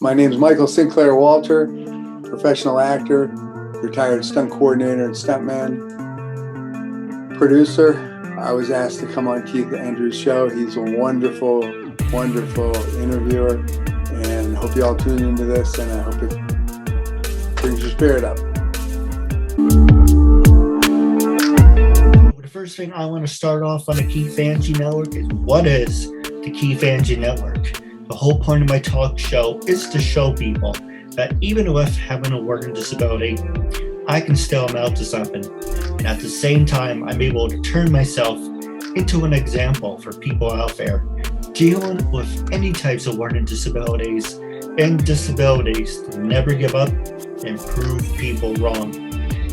My name is Michael Sinclair Walter, professional actor, retired stunt coordinator and stuntman, producer. I was asked to come on Keith Andrews' show. He's a wonderful, wonderful interviewer, and hope you all tune into this, and I hope it brings your spirit up. The first thing I want to start off on the KeithAndrew Network is, what is the KeithAndrew Network? The whole point of my talk show is to show people that even with having a learning disability, I can still amount to something. And at the same time, I'm able to turn myself into an example for people out there dealing with any types of learning disabilities and disabilities to never give up and prove people wrong.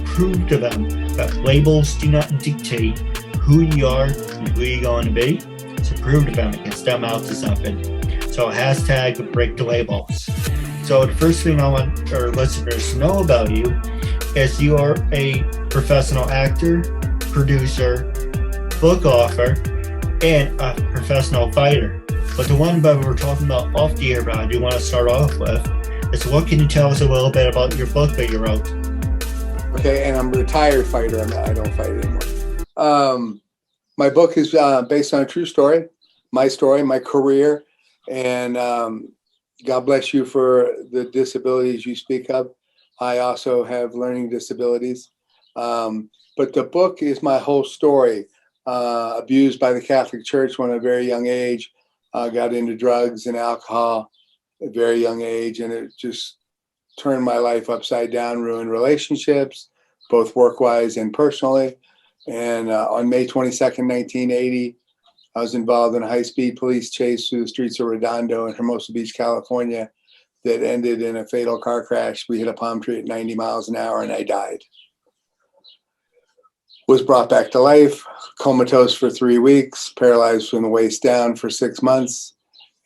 Prove to them that labels do not dictate who you are and who you're going to be. So prove to them it can still amount to something. So hashtag break the labels. So the first thing I want our listeners to know about you is you are a professional actor, producer, book author, and a professional fighter. But the one that we're talking about off the air that I do want to start off with is, what can you tell us a little bit about your book that you wrote? Okay, and I'm a retired fighter. I don't fight anymore. My book is based on a true story, my career, and God bless you for the disabilities you speak of. I also have learning disabilities. But the book is my whole story. Abused by the Catholic Church when at a very young age, got into drugs and alcohol at a very young age, and it just turned my life upside down, ruined relationships, both work-wise and personally. And on May 22nd, 1980, I was involved in a high-speed police chase through the streets of Redondo in Hermosa Beach, California, that ended in a fatal car crash. We hit a palm tree at 90 miles an hour, and I died. Was brought back to life, comatose for 3 weeks, paralyzed from the waist down for 6 months.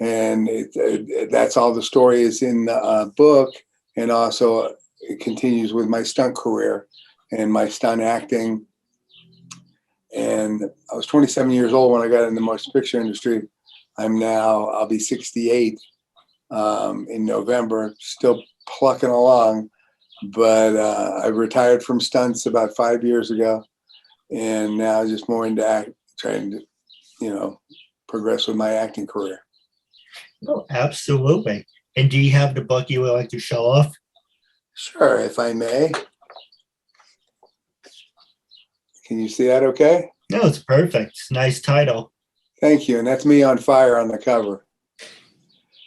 And that's all the story is in the book. And also it continues with my stunt career and my stunt acting. And I was 27 years old when I got in the motion picture industry. I'll be 68 in November, still plucking along. But I retired from stunts about 5 years ago. And now just more into trying to, progress with my acting career. Oh, absolutely. And do you have the book you would like to show off? Sure, if I may. Can you see that okay? No, it's perfect. Nice title. Thank you. And that's me on fire on the cover.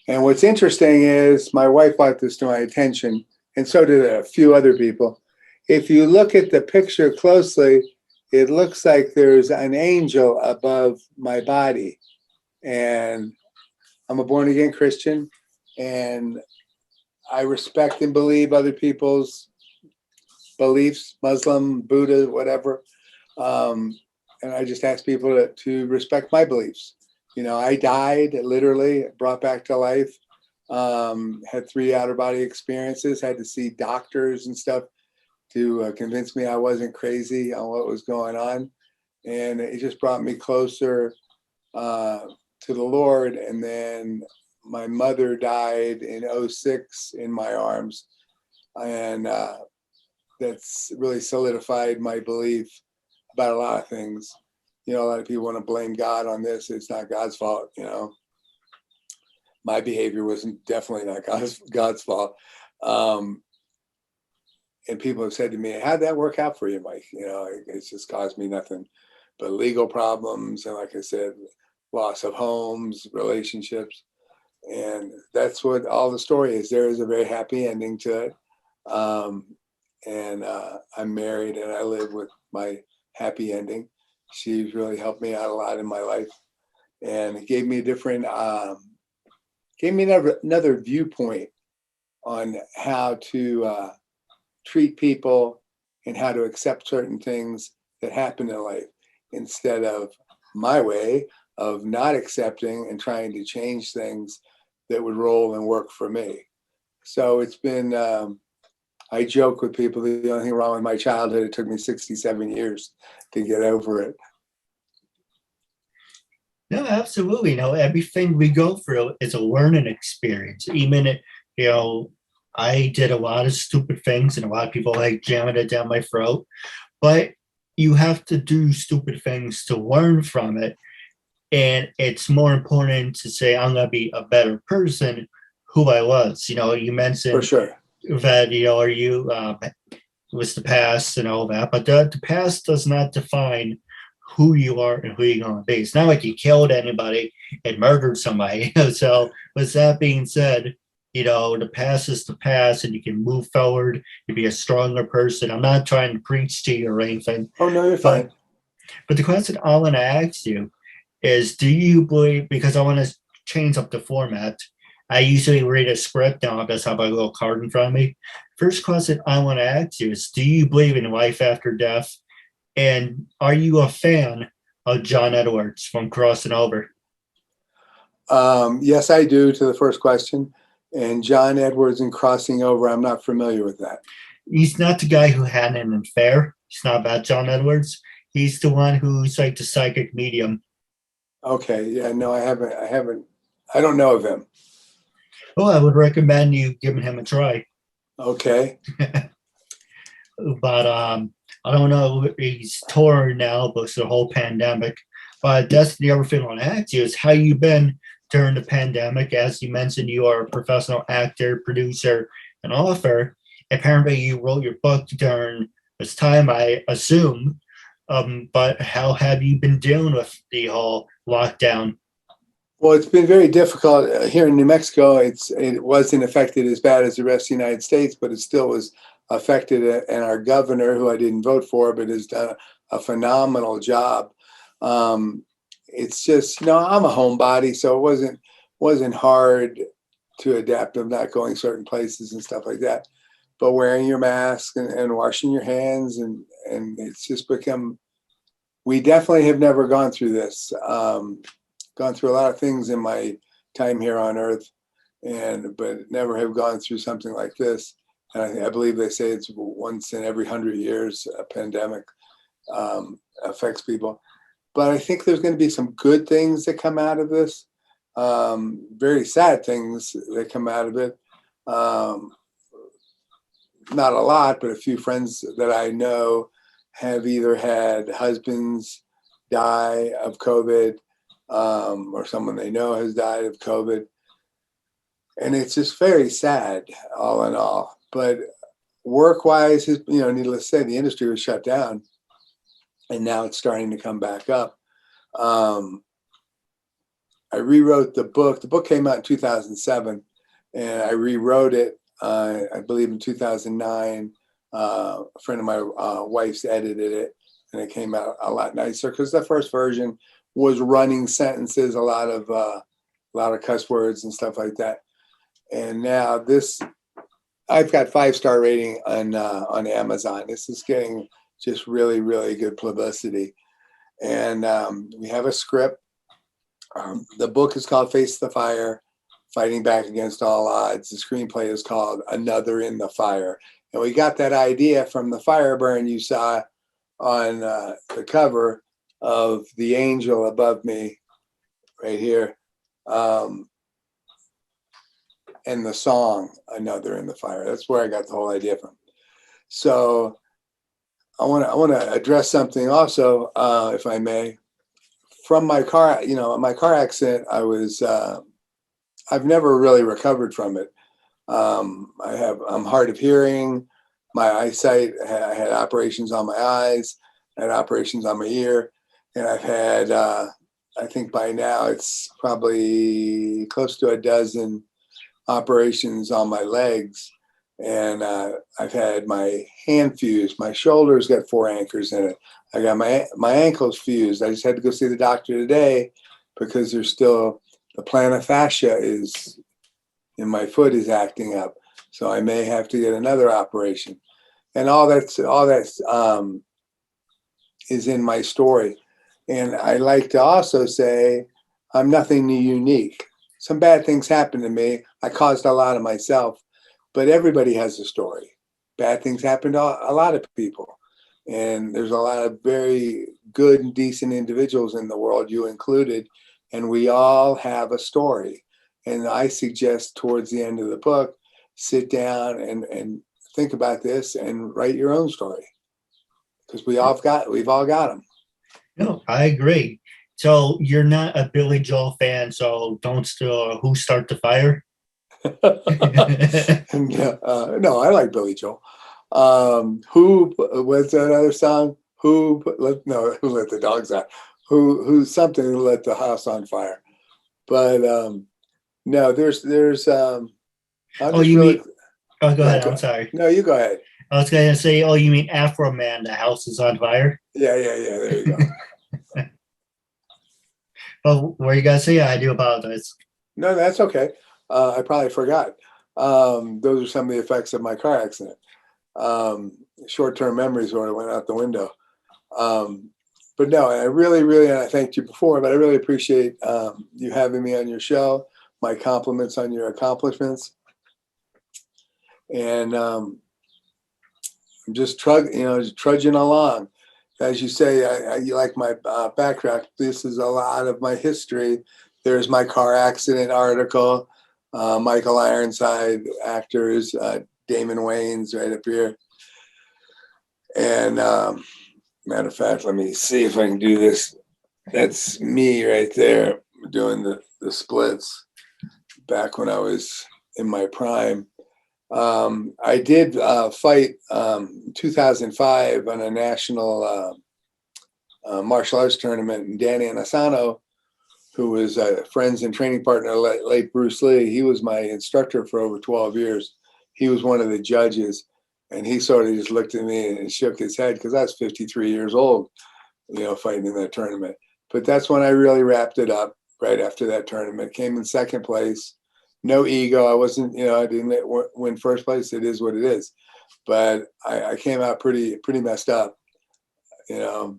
And what's interesting is my wife brought this to my attention, and so did a few other people. If you look at the picture closely, it looks like there's an angel above my body. And I'm a born-again Christian, and I respect and believe other people's beliefs, Muslim, Buddha, whatever. And I just ask people to respect my beliefs. I died, literally, brought back to life, had 3 out-of-body experiences, had to see doctors and stuff to convince me I wasn't crazy on what was going on. And it just brought me closer to the Lord. And then my mother died in 2006 in my arms. And that's really solidified my belief about a lot of things. A lot of people want to blame God on this. It's not God's fault. My behavior was definitely not God's fault. And people have said to me, how'd that work out for you, Mike? It's just caused me nothing but legal problems. And like I said, loss of homes, relationships. And that's what all the story is. There is a very happy ending to it. And I'm married and I live with my happy ending. She's really helped me out a lot in my life, and it gave me another viewpoint on how to treat people and how to accept certain things that happen in life, instead of my way of not accepting and trying to change things that would roll and work for me. So it's been, I joke with people, the only thing wrong with my childhood, it took me 67 years to get over it. No, absolutely. Everything we go through is a learning experience. Even You know, I did a lot of stupid things, and a lot of people like jamming it down my throat. But you have to do stupid things to learn from it. And it's more important to say, I'm going to be a better person who I was. You For mentioned sure. that, are you, it was the past and all that, but the past does not define who you are and who you're going to be. It's not like you killed anybody and murdered somebody. So, with that being said, the past is the past and you can move forward to be a stronger person. I'm not trying to preach to you or anything, Oh, no, you're but fine. the question I want to ask you is, do you believe, because I want to change up the format, I usually read a script, now I just have a little card in front of me. First question I want to ask you is, do you believe in life after death? And are you a fan of John Edwards from Crossing Over? Yes, I do, to the first question. And John Edwards and Crossing Over, I'm not familiar with that. He's not the guy who had an affair. He's not that John Edwards. He's the one who's like the psychic medium. Okay. Yeah, no, I haven't. I don't know of him. Well, I would recommend you giving him a try. Okay. But I don't know. He's touring now, but it's the whole pandemic. But that's the other thing I want to ask you is how you been during the pandemic. As you mentioned, you are a professional actor, producer, and author. Apparently, you wrote your book during this time, I assume. But how have you been dealing with the whole lockdown? Well, it's been very difficult here in New Mexico. It wasn't affected as bad as the rest of the United States, but it still was affected. And our governor, who I didn't vote for, but has done a phenomenal job. It's just, I'm a homebody, so it wasn't hard to adapt. I'm not going certain places and stuff like that, but wearing your mask and washing your hands, and it's just become. We definitely have never gone through this. Gone through a lot of things in my time here on Earth, but never have gone through something like this. And I believe they say it's once in every 100 years a pandemic affects people. But I think there's going to be some good things that come out of this. Very sad things that come out of it. Not a lot, but a few friends that I know have either had husbands die of COVID, or someone they know has died of COVID. And it's just very sad, all in all. But work-wise, needless to say, the industry was shut down, and now it's starting to come back up. I rewrote the book. The book came out in 2007, and I rewrote it, I believe, in 2009. A friend of my wife's edited it, and it came out a lot nicer because the first version was running sentences, a lot of cuss words and stuff like that. And now this, I've got 5-star rating on Amazon. This is getting just really, really good publicity. And we have a script. The book is called Face the Fire, Fighting Back Against All Odds. The screenplay is called Another in the Fire. And we got that idea from the fire burn you saw on the cover of the angel above me right here, and the song Another in the Fire. That's where I got the whole idea from. So I want to address something also, if I may. From my car, my car accident, I've never really recovered from it. I'm hard of hearing. My eyesight, I had operations on my eyes, I had operations on my ear, and I've had, I think by now it's probably close to a dozen operations on my legs. And I've had my hand fused. My shoulder's got 4 anchors in it. I got my ankles fused. I just had to go see the doctor today because there's still, the plantar fascia is in my foot is acting up. So I may have to get another operation. And all that's is in my story. And I like to also say I'm nothing unique. Some bad things happened to me. I caused a lot of myself, but everybody has a story. Bad things happen to a lot of people. And there's a lot of very good and decent individuals in the world, you included, and we all have a story. And I suggest towards the end of the book sit down and think about this and write your own story, because we've all got them. No, I agree. So you're not a Billy Joel fan, so don't still Who Start the Fire? No, I like Billy Joel. Who was that other song? Who let the dogs out? Who something lit the house on fire? But no, there's Oh, you mean? Oh, go ahead. I'm sorry. No, you go ahead. I was going to say, oh, you mean Afro Man? The house is on fire. Yeah. There you go. Well, what are you gonna say? I do apologize. No, that's okay. I probably forgot. Those are some of the effects of my car accident. Short-term memory sort of went out the window. But no, I really, and I thanked you before, but I really appreciate you having me on your show. My compliments on your accomplishments. And I'm just trudging along. As you say, you like my backtrack. This is a lot of my history. There's my car accident article. Michael Ironside, actors, Damon Wayans right up here. And matter of fact, let me see if I can do this. That's me right there doing the splits back when I was in my prime. I did fight 2005 on a national martial arts tournament, and Danny Anasano, who was a friends and training partner, late Bruce Lee, he was my instructor for over 12 years. He was one of the judges, and he sort of just looked at me and shook his head because I was 53 years old, fighting in that tournament. But that's when I really wrapped it up right after that tournament. Came in second place. No ego. I wasn't, I didn't win first place. It is what it is. But I came out pretty messed up. It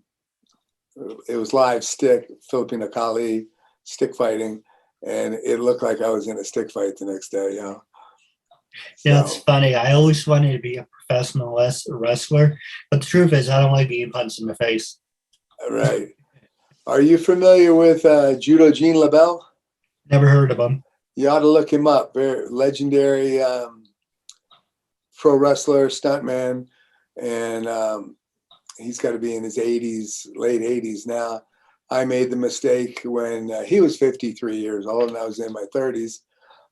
was live stick, Filipino Kali, stick fighting, and it looked like I was in a stick fight the next day. Yeah, it's funny. I always wanted to be a professional wrestler, but the truth is I don't like being punched in the face. Right. Are you familiar with Judo Gene LaBelle? Never heard of him. You ought to look him up. Very legendary pro wrestler, stuntman, and he's got to be in his 80s, late 80s now. I made the mistake when he was 53 years old and I was in my 30s.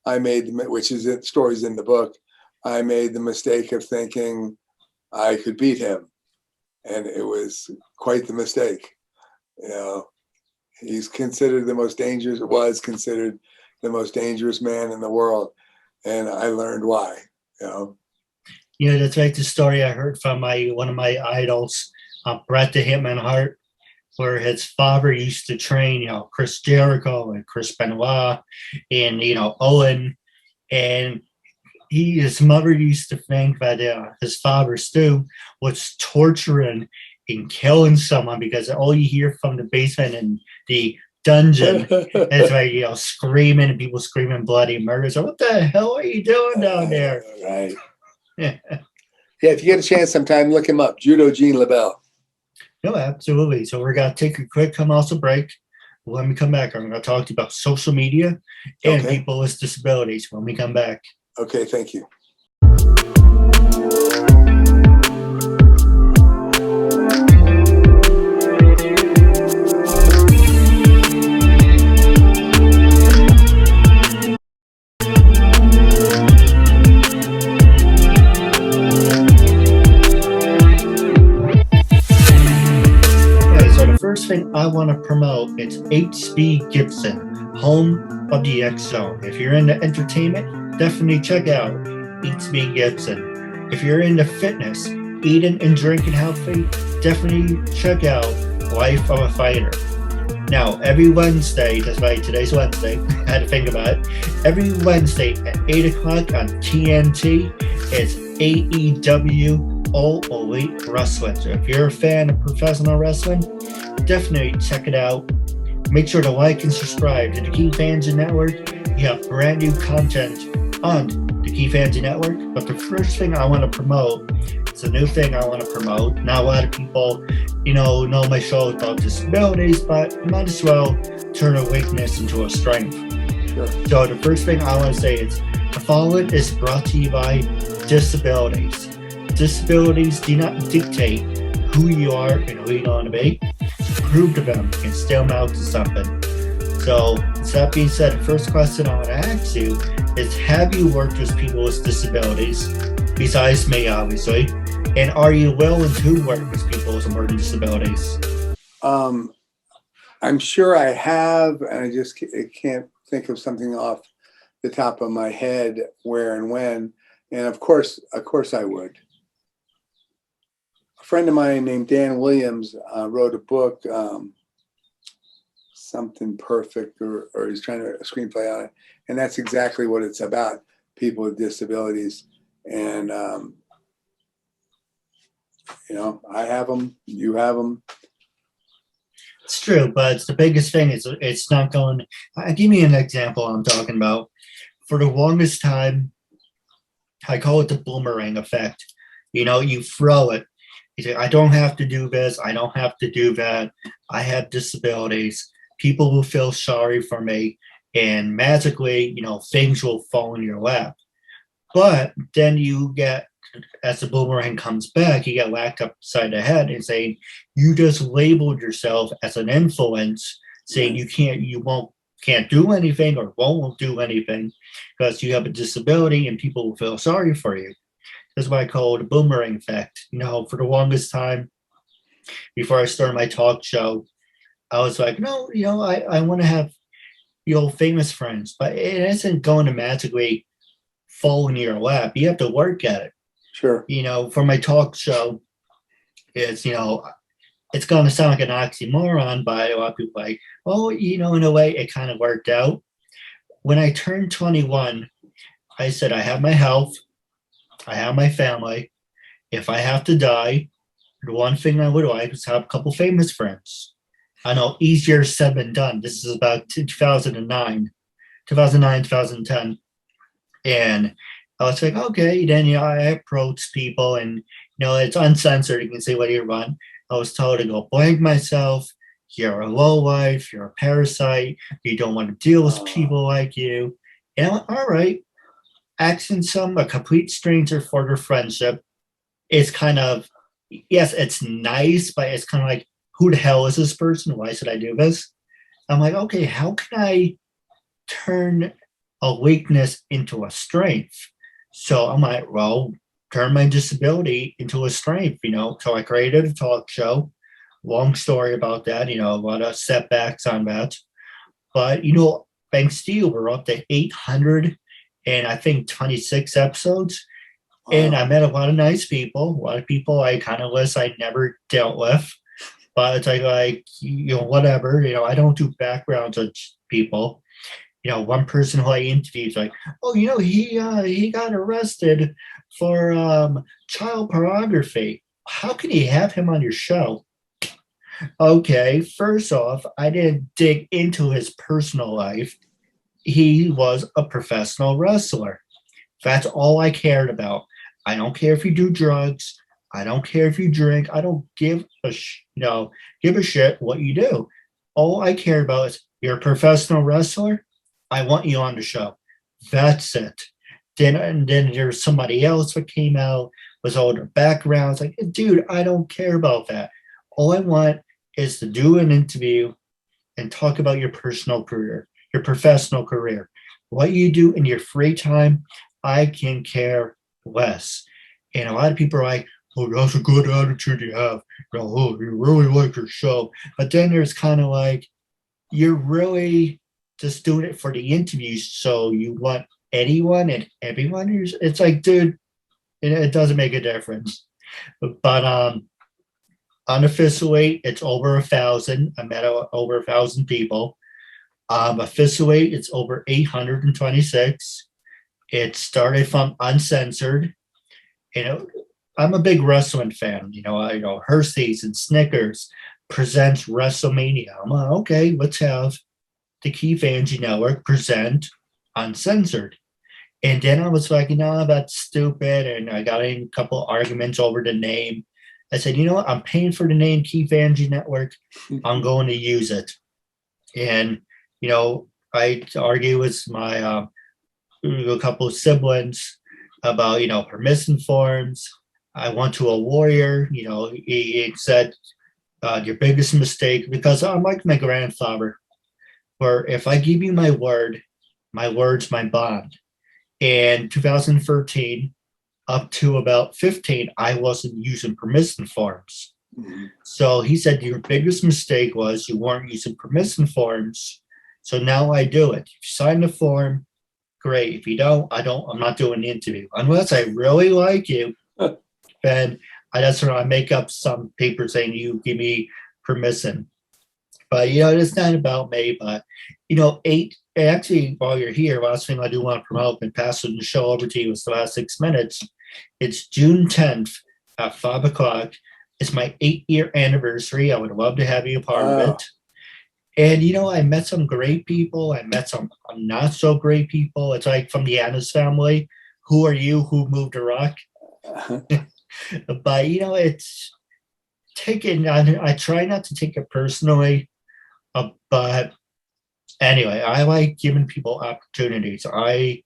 Which is stories in the book. I made the mistake of thinking I could beat him, and it was quite the mistake. He's considered the most dangerous. Was considered the most dangerous man in the world, and I learned why. That's right. The story I heard from one of my idols, Bret the Hitman Hart, where his father used to train, Chris Jericho and Chris Benoit and, Owen. And his mother used to think that his father, Stu, was torturing and killing someone because all you hear from the basement and the dungeon is like, screaming and people screaming bloody murder. So what the hell are you doing down there? Right. Yeah, if you get a chance sometime, look him up. Judo Gene LaBelle. No, absolutely. So we're going to take a quick commercial break. When we come back, I'm going to talk to you about social media and people with disabilities when we come back. Okay, thank you. First thing I want to promote is HB Gibson, home of the X Zone. If you're into entertainment, definitely check out HB Gibson. If you're into fitness, eating and drinking healthy, definitely check out Life of a Fighter. Now, every Wednesday, that's right, today's Wednesday, I had to think about it. Every Wednesday at 8 o'clock on TNT is AEW All Elite Wrestling. So if you're a fan of professional wrestling, definitely check it out. Make sure to like and subscribe to the Keith Andrew Network. You have brand new content on the Keith Andrew Network. But the first thing I want to promote, it's a new thing I want to promote. Not a lot of people, know my show about disabilities, but I might as well turn a weakness into a strength. Sure. So the first thing I want to say is the following is brought to you by disabilities. Disabilities do not dictate who you are and who you want to be. Prove to them and still amount to something. So, that being said, the first question I want to ask you is, have you worked with people with disabilities, besides me, obviously, and are you willing to work with people with emerging disabilities? I'm sure I have, and I just can't think of something off the top of my head where and when. And of course I would. A friend of mine named Dan Williams wrote a book, Something Perfect, or he's trying to a screenplay on it, and that's exactly what it's about: people with disabilities. And I have them, you have them. It's true, but the biggest thing is it's not going. Give me an example I'm talking about. For the longest time, I call it the boomerang effect. You throw it. You say, I don't have to do this. I don't have to do that. I have disabilities. People will feel sorry for me. And magically, things will fall in your lap. But then you get, as the boomerang comes back, you get whacked upside the head and saying, you just labeled yourself as an influence, saying you can't do anything or won't do anything because you have a disability and people will feel sorry for you. That's what I call the boomerang effect. For the longest time, before I started my talk show, I was like, no, I want to have, famous friends, but it isn't going to magically fall in your lap. You have to work at it. Sure. For my talk show, it's going to sound like an oxymoron, but a lot of people are like, well, in a way, it kind of worked out. When I turned 21, I said, I have my health, I have my family. If I have to die, the one thing I would like is have a couple famous friends. I know, easier said than done. This is about 2009, 2010. And I was like, okay, then, I approached people and, it's uncensored. You can say what you want. I was told to go blank myself. You're a lowlife. You're a parasite. You don't want to deal with people like you. And I went, all right. Asking a complete stranger for their friendship is kind of, yes, it's nice, but it's kind of like, who the hell is this person? Why should I do this? I'm like, okay, how can I turn a weakness into a strength? So I'm like, well, turn my disability into a strength, So I created a talk show. Long story about that, a lot of setbacks on that. But, thanks to you, we're up to 800 and I think 26 episodes. Wow. And I met a lot of nice people, a lot of people I kind of wish I never dealt with. But it's like, whatever, I don't do backgrounds on people. One person who I interviewed is like, oh, he got arrested for child pornography. How can you have him on your show? Okay, first off, I didn't dig into his personal life. He was a professional wrestler. That's all I cared about. I don't care if you do drugs. I don't care if you drink. I don't give a shit what you do. All I care about is you're a professional wrestler. I want you on the show. That's it. Then there's somebody else that came out with all their backgrounds. Like, dude, I don't care about that. All I want is to do an interview and talk about your personal career, your professional career. What you do in your free time, I can care less. And a lot of people are like, oh, that's a good attitude you have. Oh, you really like your show. But then there's kind of like, you're really just doing it for the interviews. So you want anyone and everyone. It's like, dude, it doesn't make a difference. But unofficially, it's over 1,000. I met over 1,000 people. Officially, it's over 826. It started from uncensored. I'm a big wrestling fan. Hershey's and Snickers presents WrestleMania. I'm like, okay, let's have the KeithAndrewNetWork present uncensored. And then I was like, that's stupid. And I got in a couple arguments over the name. I said, I'm paying for the name KeithAndrewNetWork. I'm going to use it. And, I argue with my a couple of siblings about, permission forms. I went to a lawyer, he said, your biggest mistake, because I'm like my grandfather, where if I give you my word's my bond. In 2013, up to about 15, I wasn't using permission forms. Mhm. So he said, your biggest mistake was you weren't using permission forms. So now I do it. If you sign the form, great. If you don't, I'm not doing the interview. Unless I really like you, then I make up some paper saying you give me permission. But it's not about me. But actually, while you're here, last thing I do want to promote and pass the show over to you is the last 6 minutes. It's June 10th at 5 o'clock. It's my 8-year anniversary. I would love to have you a part of it. And I met some great people. I met some not so great people. It's like from the Addams family. Who are you? Who moved Iraq? But it's taken. I try not to take it personally. But anyway, I like giving people opportunities. I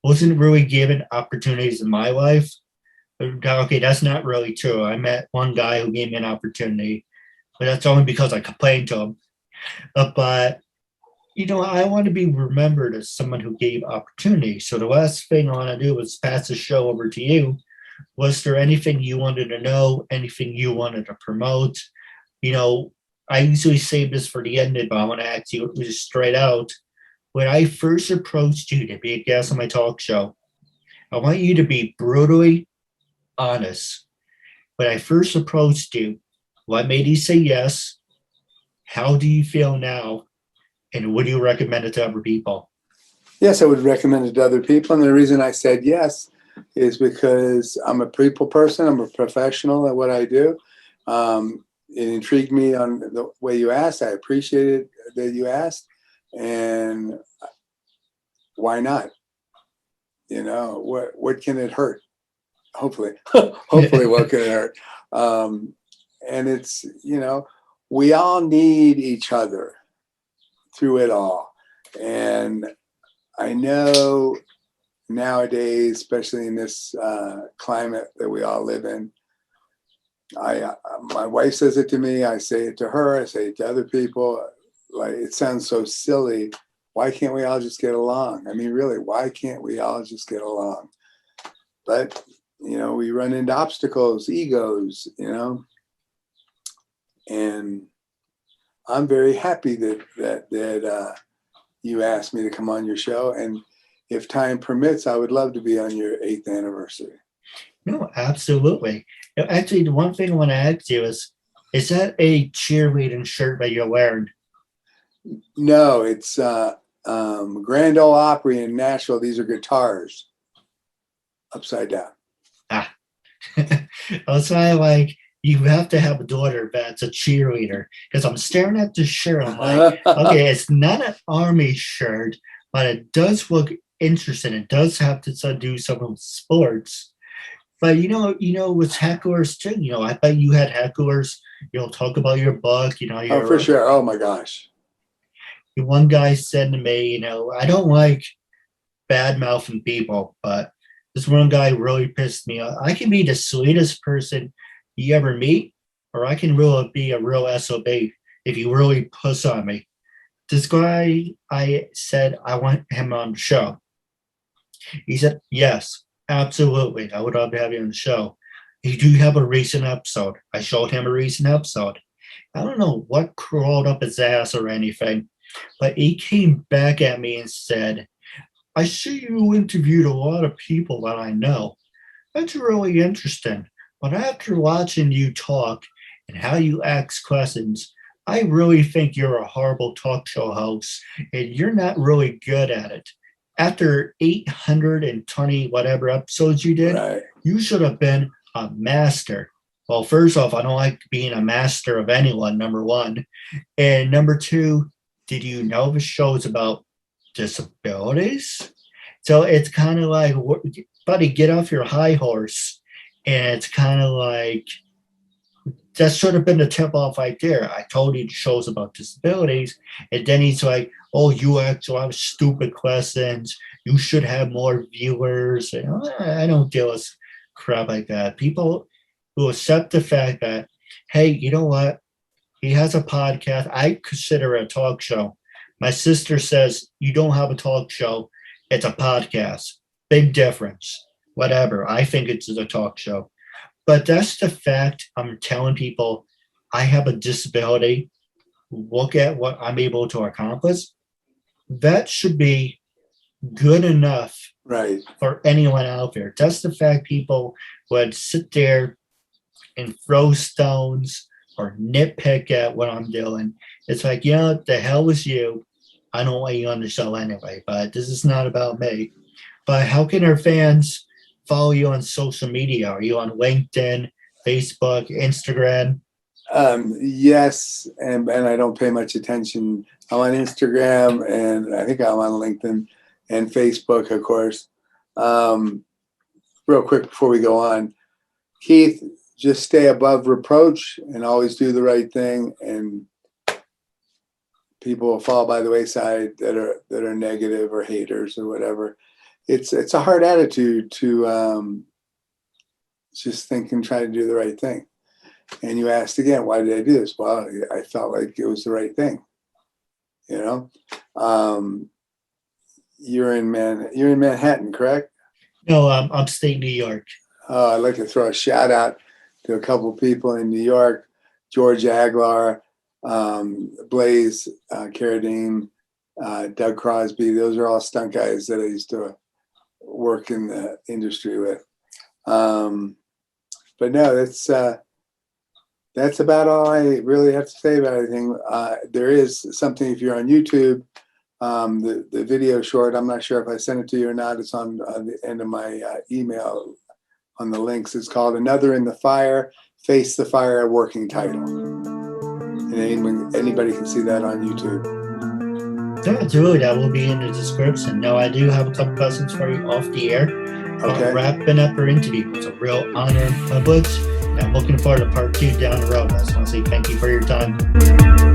wasn't really given opportunities in my life. Okay, that's not really true. I met one guy who gave me an opportunity, but that's only because I complained to him. But I want to be remembered as someone who gave opportunity. So the last thing I want to do is pass the show over to you. Was there anything you wanted to know? Anything you wanted to promote? I usually save this for the end, but I want to ask you just straight out. When I first approached you to be a guest on my talk show, I want you to be brutally honest. When I first approached you, what made you say yes? How do you feel now? And would you recommend it to other people? Yes, I would recommend it to other people. And the reason I said yes is because I'm a people person. I'm a professional at what I do. It intrigued me on the way you asked. I appreciated that you asked. And why not? What can it hurt? Hopefully, what can it hurt? And it's, we all need each other through it all. And I know nowadays, especially in this climate that we all live in, my wife says it to me, I say it to her, I say it to other people. Like, it sounds so silly. Why can't we all just get along? I mean, really, why can't we all just get along? But, we run into obstacles, egos, and I'm very happy that you asked me to come on your show. And if time permits, I would love to be on your 8th anniversary. No, absolutely. Actually, the one thing I want to ask you is that a cheerleading shirt that you're wearing? No, it's Grand Ole Opry in Nashville. These are guitars upside down. That's why you have to have a daughter that's a cheerleader, because I'm staring at the shirt. I'm like, okay, it's not an army shirt, but it does look interesting. It does have to do some of the sports. But with hecklers too. I bet you had hecklers. Talk about your book. Oh, for sure. Oh my gosh. One guy said to me, I don't like bad mouthing people, but this one guy really pissed me off. I can be the sweetest person you ever meet, or I can really be a real SOB if you really puss on me. This guy, I said I want him on the show. He said, yes, absolutely. I would love to have you on the show. You do have a recent episode. I showed him a recent episode. I don't know what crawled up his ass or anything, but he came back at me and said, I see you interviewed a lot of people that I know. That's really interesting. But after watching you talk and how you ask questions, I really think you're a horrible talk show host and you're not really good at it. After 820 whatever episodes you did, Right. You should have been a master. Well, first off, I don't like being a master of anyone, number one. And number two, did you know the show's about disabilities? So it's kind of like, buddy, get off your high horse. And it's kind of like, that should have been the tip off right there. I told you the show's about disabilities, and then he's like, "Oh, you ask a lot of stupid questions. You should have more viewers." And I don't deal with crap like that. People who accept the fact that, hey, you know what? He has a podcast. I consider it a talk show. My sister says, you don't have a talk show. It's a podcast. Big difference. Whatever. I think it's a talk show. But that's the fact. I'm telling people I have a disability. Look at what I'm able to accomplish. That should be good enough Right. for anyone out there. That's the fact people would sit there and throw stones or nitpick at what I'm doing. It's like, the hell is you. I don't want you on the show anyway, but this is not about me. But how can our fans follow you on social media? Are you on LinkedIn, Facebook, Instagram? Yes, and I don't pay much attention. I'm on Instagram, and I think I'm on LinkedIn and Facebook, of course. Real quick before we go on, Keith, just stay above reproach and always do the right thing, and people will fall by the wayside that are negative or haters or whatever. It's a hard attitude to just think and try to do the right thing. And you asked again, why did I do this? Well, I felt like it was the right thing. You're in Manhattan, correct? No, upstate New York. I'd like to throw a shout out to a couple people in New York: George Aguilar, Blaze Carradine, Doug Crosby. Those are all stunt guys that I used to work in the industry with. But no, that's about all I really have to say about anything. There is something, if you're on YouTube, the video short, I'm not sure if I sent it to you or not. It's on the end of my email on the links. It's called Another in the Fire, Face the Fire, working title. And anybody can see that on YouTube. Yeah, absolutely. That will be in the description. No, I do have a couple questions for you off the air. Okay. Wrapping up our interview. It's a real honor and privilege. And I'm looking forward to part 2 down the road. I just want to say thank you for your time.